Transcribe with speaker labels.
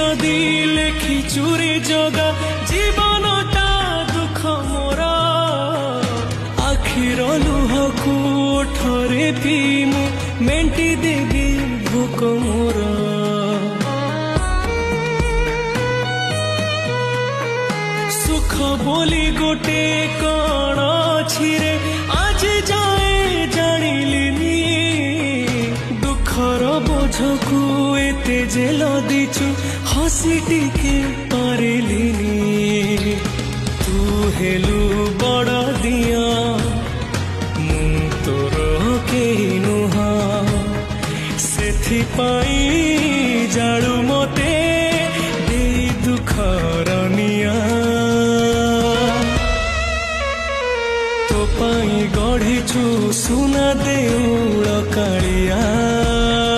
Speaker 1: जदि लेखि चुरी जगा जीवनटा दुख मोर आखिर लुहकू ओठरे पीमु मेंटी देवी भोक मोर सुख बोली गोटे कण अछि रे आज जाए जानिलिनी दुखर बोझकू एते जे लदिछु हसी टिके पारिलिनी तू हेलु बड़ दिया मु तोर केही नुहा सेथिपाई जाळु मते देई दुखर निया तो पाई गढ़िछु सुना देउळ कालिया।